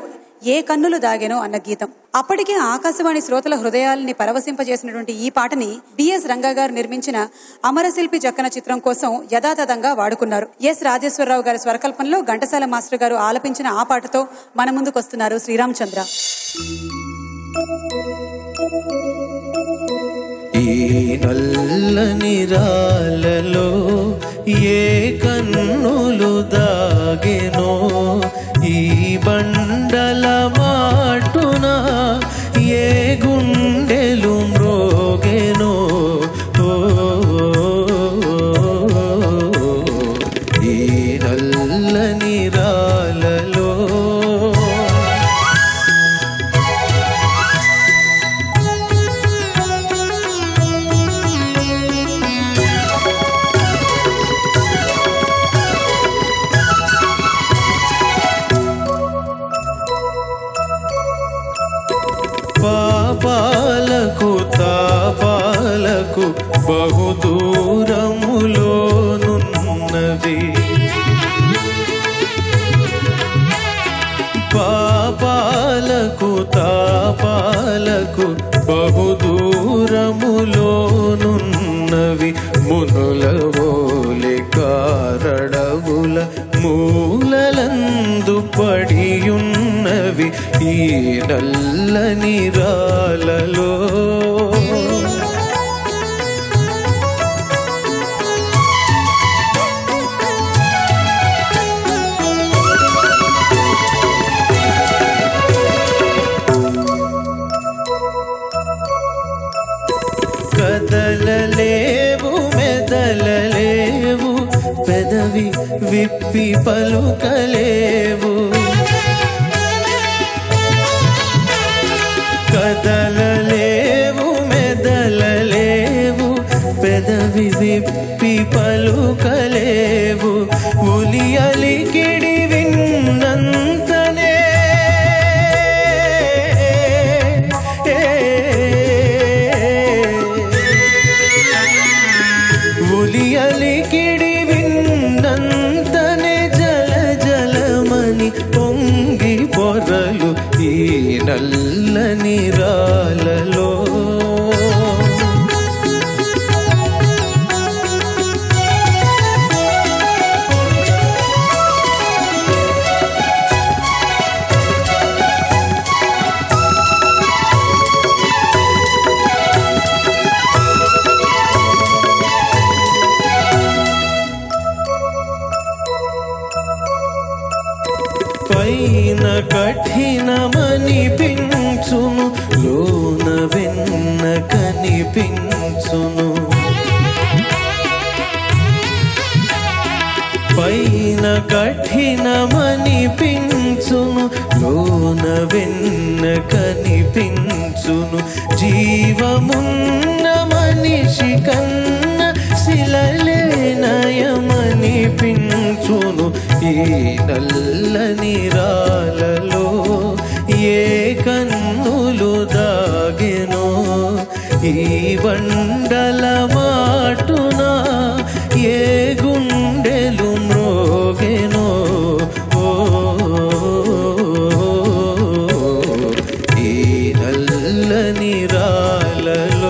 ఏ కన్నులు దాగెనో అన్న గీతం. అప్పటికే ఆకాశవాణి శ్రోతల హృదయాల్ని పరవశింపజేసినటువంటి ఈ పాటని బిఎస్ రంగా గారు నిర్మించిన అమరశిల్పి జక్కన చిత్రం కోసం యథాతథంగా వాడుకున్నారు. ఎస్ రాజేశ్వరరావు గారి స్వరకల్పనలో ఘంటసాల మాస్టర్ గారు ఆలపించిన ఆ పాటతో మన ముందుకు వస్తున్నారు శ్రీరామ్ చంద్ర. ఈ నల్లని రాలలో ఏ కన్నులు దాగెనో ఈ బండల మాటున ఏ గుండెలు మ్రోగెనో ఈ నల్లని రాలలో పాపాలకు తాపాలకు బహుదూరములోనున్నవి పాపాలకు తాపాలకు బహుదూరములోనున్నవి మునుల ఓలె కారడవుల మూలలందు పడియున్నవి ఈ నల్లని రాలలో. కదలలేవు మెదలలేవు పెదవి విప్పి పలుకలేవు కదలలేవు మెదలలేవు పెదవి విప్పి పలుకలేవు ఉలి అలికిడి విన్నంతనే ఉలి అలికిడి విన్నంతనే జల జలమని పొంగి పొరలు ఈ నల్లని రాలలో. పైన కఠినమనిపించును లోన వెన్న కనిపించును పైన కఠినమనిపించును లోన వెన్న కనిపించును జీవమున్న మనిషి కన్న శిలలే నయమనిపించును ఈ నల్లని రాలలో ఏ కన్నులు దాగెనో ఈ బండల మాటున ఏ గుండెలు మ్రోగెనో ఈ నల్లని రాలలో.